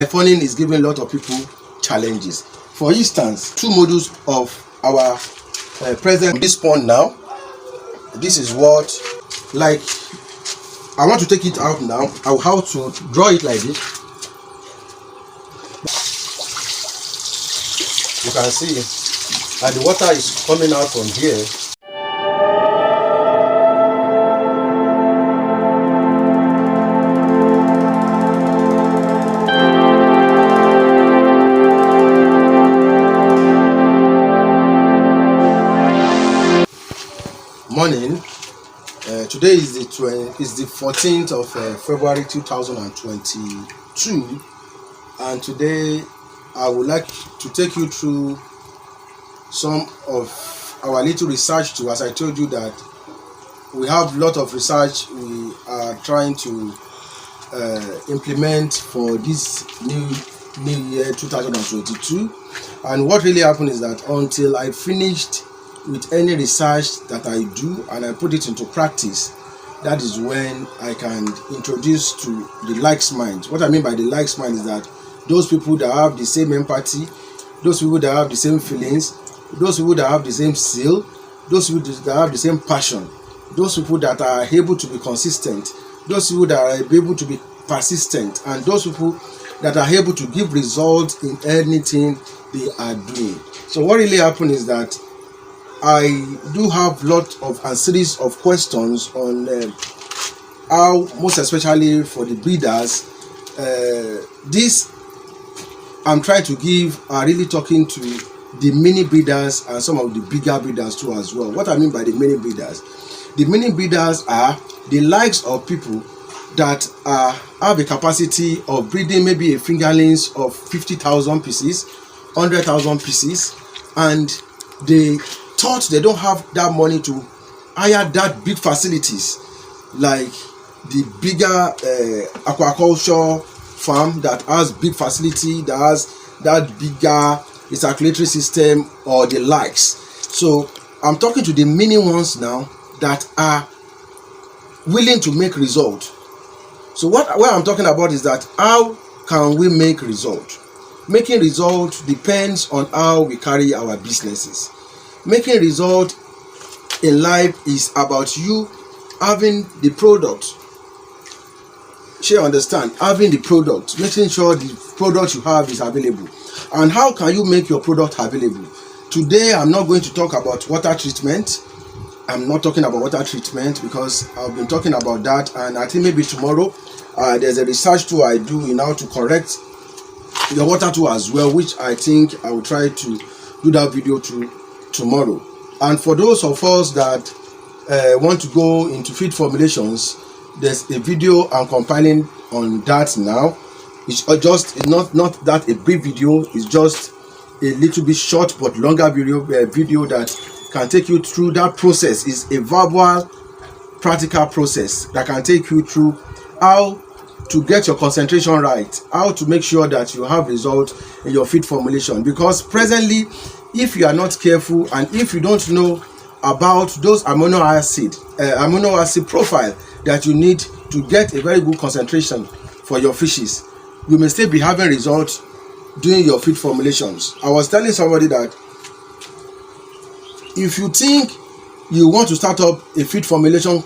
Siphoning is giving a lot of people challenges. For instance, two models of our present this point now. This is what, like, I want to take it out now. How to draw it like this. You can see, and the water is coming out from here. Morning. Today is the 14th of February 2022, and today I would like to take you through some of our little research too. As I told you that we have a lot of research we are trying to implement for this new year 2022, and what really happened is that until I finished with any research that I do and I put it into practice, that is when I can introduce to the likes mind. What I mean by the likes mind is that those people that have the same empathy, those people that have the same feelings, those people that have the same zeal, those people that have the same passion, those people that are able to be consistent, those people that are able to be persistent, and those people that are able to give results in anything they are doing. So what really happened is that I do have a lot of a series of questions on how, most especially for the breeders, this I'm trying to give are really talking to the mini breeders and some of the bigger breeders too as well. What I mean by the mini breeders, the mini breeders are the likes of people that have a capacity of breeding maybe a fingerlings of 50,000 pieces, 100,000 pieces, and they thought they don't have that money to hire that big facilities like the bigger aquaculture farm that has big facility, that has that bigger recirculatory system or the likes. So I'm talking to the mini ones now that are willing to make result. So what I'm talking about is that how can we make result? Making result depends on how we carry our businesses. Making result in life is about you having the product. You understand? Having the product, making sure the product you have is available. And how can you make your product available? Today I'm not going to talk about water treatment. I'm not talking about water treatment because I've been talking about that, and I think maybe tomorrow there's a research too I do in how to correct your water too as well, which I think I will try to do that video too tomorrow. And for those of us that want to go into feed formulations, there's a video I'm compiling on that now. It's not that a brief video, it's just a little bit short but longer video that can take you through that process. Is a verbal practical process that can take you through how to get your concentration right, how to make sure that you have results in your feed formulation. Because presently, if you are not careful and if you don't know about those amino acid profile that you need to get a very good concentration for your fishes, you may still be having results doing your feed formulations. I was telling somebody that if you think you want to start up a feed formulation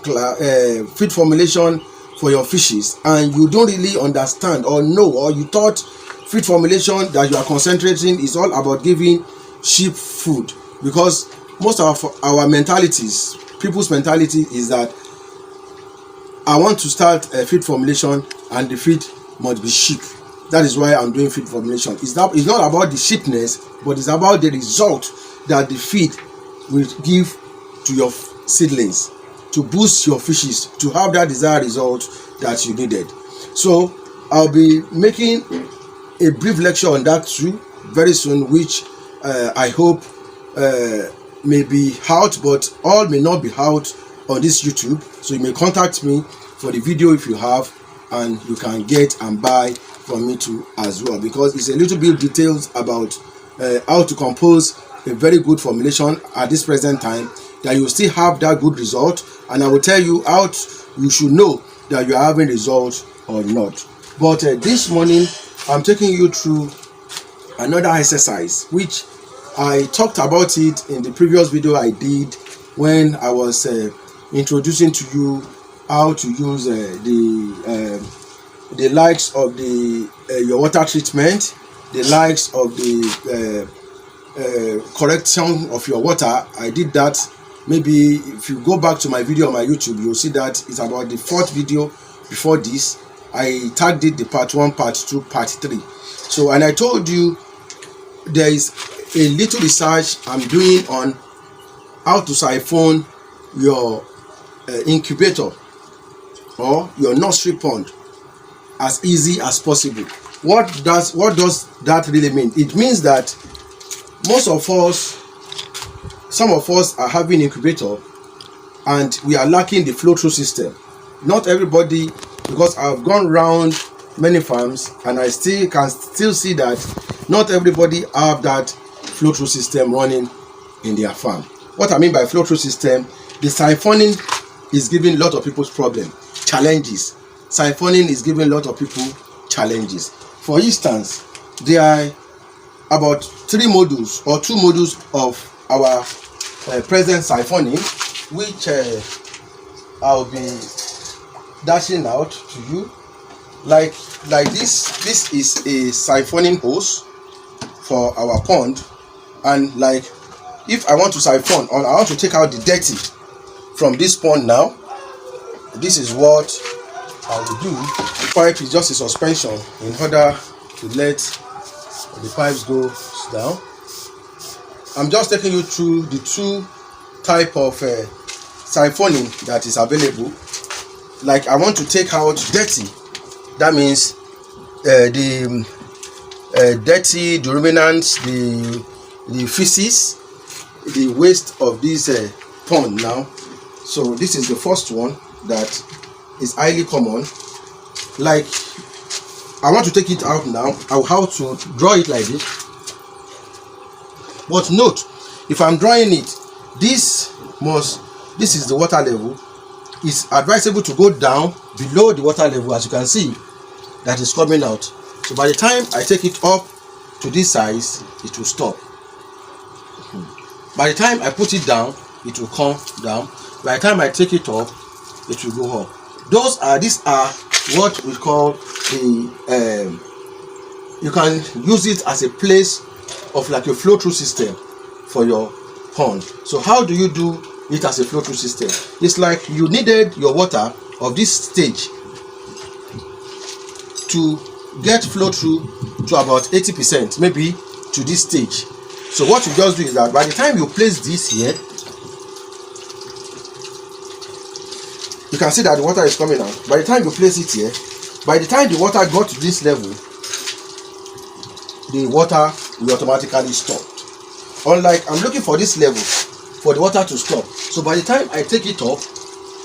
for your fishes and you don't really understand or know, or you thought feed formulation that you are concentrating is all about giving sheep food, because most of our mentalities, people's mentality is that I want to start a feed formulation and the feed must be sheep. That is why I'm doing feed formulation. It's not about the sheepness, but it's about the result that the feed will give to your seedlings, to boost your fishes, to have that desired result that you needed. So I'll be making a brief lecture on that too very soon, which I hope may be out, but all may not be out on this YouTube. So you may contact me for the video if you have, and you can get and buy from me too as well, because it's a little bit details about how to compose a very good formulation at this present time, that you still have that good result, and I will tell you how you should know that you are having results or not. But this morning I'm taking you through another exercise which I talked about it in the previous video I did when I was introducing to you how to use the likes of the your water treatment, the likes of the correction of your water. I did that. Maybe if you go back to my video on my YouTube, you'll see that it's about the 4th video before this. I tagged it the part 1, part 2, part 3. So, and I told you there is a little research I'm doing on how to siphon your incubator or your nursery pond as easy as possible. What does that really mean? It means that some of us are having incubator and we are lacking the flow through system. Not everybody, because I've gone around many farms and I can still see that not everybody have that flow through system running in their farm. What I mean by flow through system, the siphoning is giving a lot of people's challenges. Siphoning is giving a lot of people challenges. For instance, there are about 3 modules or 2 modules of our present siphoning, which I'll be dashing out to you. Like this is a siphoning hose for our pond, and like if I want to siphon or I want to take out the dirty from this pond now, this is what I will do. The pipe is just a suspension in order to let the pipes go down. I'm just taking you through the 2 type of siphoning that is available. Like I want to take out dirty, that means the dirty, the remnants, the feces, the waste of this pond now. So this is the first one that is highly common. Like I want to take it out now. I'll how to draw it like this. But note, if I'm drawing it, this is the water level. It's advisable to go down below the water level, as you can see that is coming out. So by the time I take it up to this size, it will stop. By the time I put it down, it will come down. By the time I take it up, it will go up. These are what we call the you can use it as a place of like a flow through system for your pond. So how do you do it as a flow through system? It's like you needed your water of this stage to get flow through to about 80%, maybe to this stage. So what you just do is that by the time you place this here, you can see that the water is coming out. By the time you place it here, by the time the water got to this level, the water will automatically stop. Unlike I'm looking for this level for the water to stop. So by the time I take it up,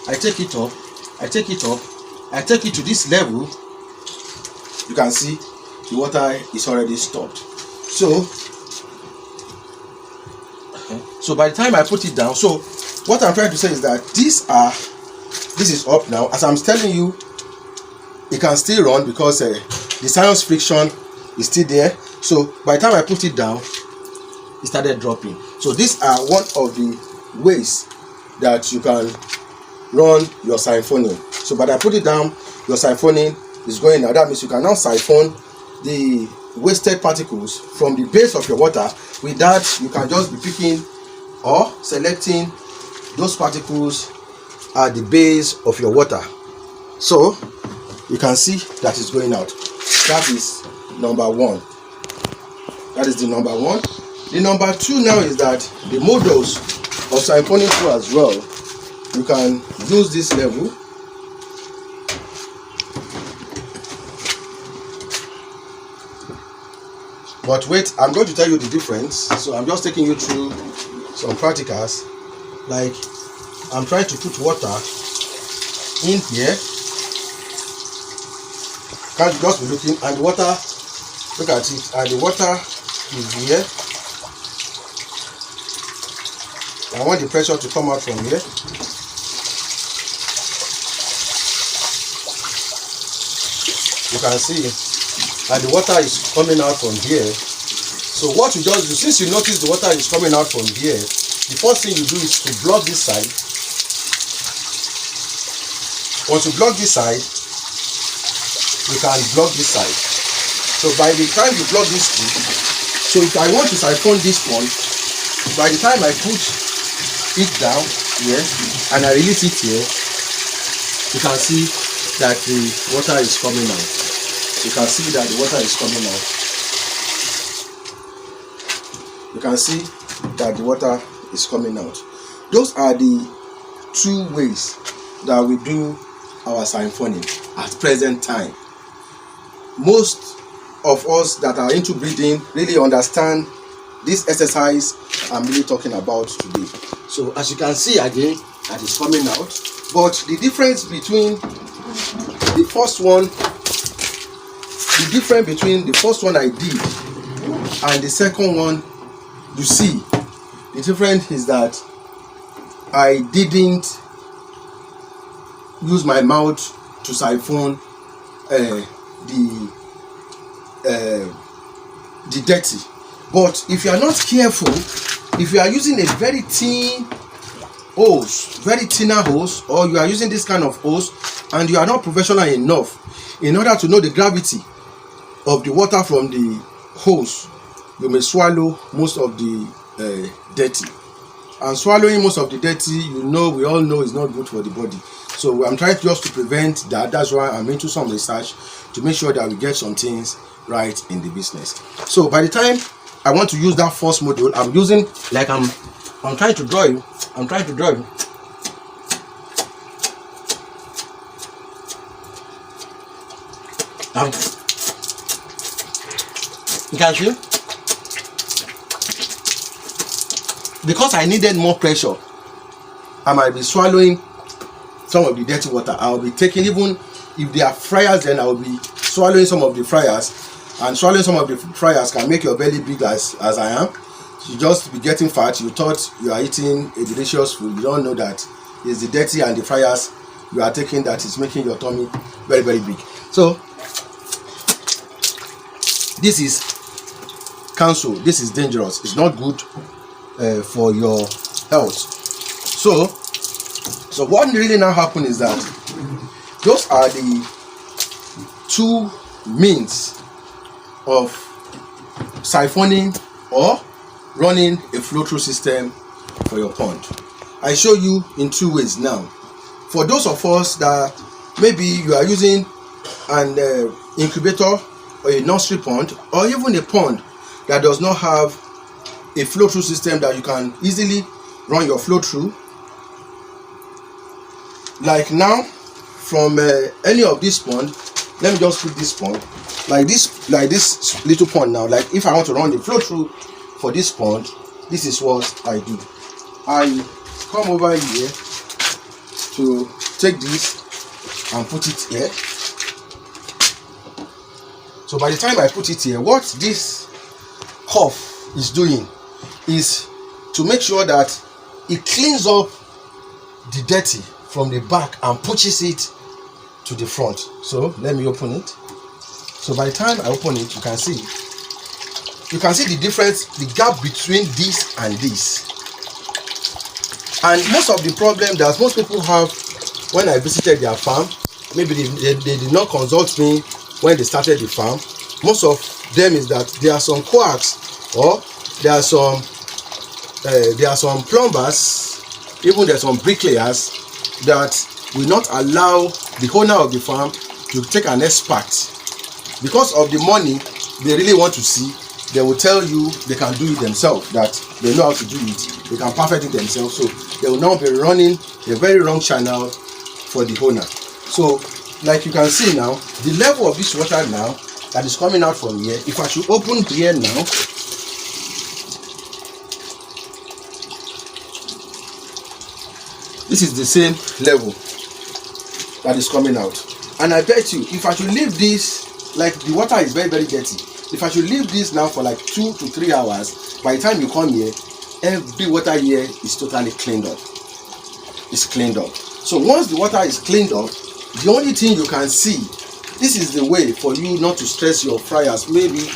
I take it up, I take it up, I take it to this level, you can see the water is already stopped. So by the time I put it down, so what I'm trying to say is that this is up now. As I'm telling you, it can still run because the sinus friction is still there. So by the time I put it down, it started dropping. So these are one of the ways that you can run your siphoning. So by the time I put it down, your siphoning is going now. That means you can now siphon the wasted particles from the base of your water. With that, you can just be picking or selecting those particles at the base of your water. So you can see that it's going out. That is number 1. That is the number 1. The number 2 now is that the models of siphoning through as well. You can use this level. But wait, I'm going to tell you the difference. So I'm just taking you through some practicals. Like I'm trying to put water in here. Can't just be looking, and the water, look at it, and the water is here. I want the pressure to come out from here. You can see and the water is coming out from here. So what you just do, since you notice the water is coming out from here, the first thing you do is to block this side. Once you block this side, you can block this side. So by the time you block this two, so if I want to siphon this one, by the time I put it down here and I release it here, you can see that the water is coming out. You can see that the water is coming out. You can see that the water is coming out. Those are the two ways that we do our siphoning at present time. Most of us that are into breeding really understand this exercise I'm really talking about today. So as you can see again, that is coming out. But the difference between the first one, I did and the second one, you see, the difference is that I didn't use my mouth to siphon the dirty. But if you are not careful, if you are using a very thin hose, very thinner hose, or you are using this kind of hose and you are not professional enough in order to know the gravity of the water from the hose, you may swallow most of the dirty. And swallowing most of the dirty, we all know is not good for the body. So I'm trying just to prevent that. That's why I'm into some research to make sure that we get some things right in the business. So by the time I want to use that first module, I'm using, like I'm trying to draw you. I'm trying to draw you. You can see? Because I needed more pressure, I might be swallowing some of the dirty water. I'll be taking, even if they are fryers, then I'll be swallowing some of the fryers. And swallowing some of the fryers can make your belly big as I am. You just be getting fat. You thought you are eating a delicious food. You don't know that it's the dirty and the fryers you are taking that is making your tummy very, very big. So this is cancel. This is dangerous. It's not good for your health. So what really now happens is that those are the two means of siphoning or running a flow-through system for your pond. I show you in two ways now. For those of us that maybe you are using an incubator or a nursery pond, or even a pond that does not have a flow-through system that you can easily run your flow-through, like now from any of this pond, let me just put this pond like this little pond now. Like if I want to run the flow-through for this pond, this is what I do. I come over here to take this and put it here. So by the time I put it here, what this cup is doing is to make sure that it cleans up the dirty from the back and pushes it to the front. So let me open it. So by the time I open it, you can see the difference, the gap between this and this. And most of the problem that most people have when I visited their farm, maybe they did not consult me when they started the farm. Most of them is that there are some quacks, or there are some plumbers, even there are some bricklayers that will not allow the owner of the farm to take an expert. Because of the money they really want to see, they will tell you they can do it themselves, that they know how to do it, they can perfect it themselves. So they will now be running a very wrong channel for the owner. So like you can see now, the level of this water now that is coming out from here, if I should open here now, this is the same level that is coming out. And I bet you, if I should leave this, like the water is very, very dirty, if I should leave this now for like 2 to 3 hours, by the time you come here, every water here is totally cleaned up. It's cleaned up. So once the water is cleaned up, the only thing you can see this is the way for you not to stress your fryers. Maybe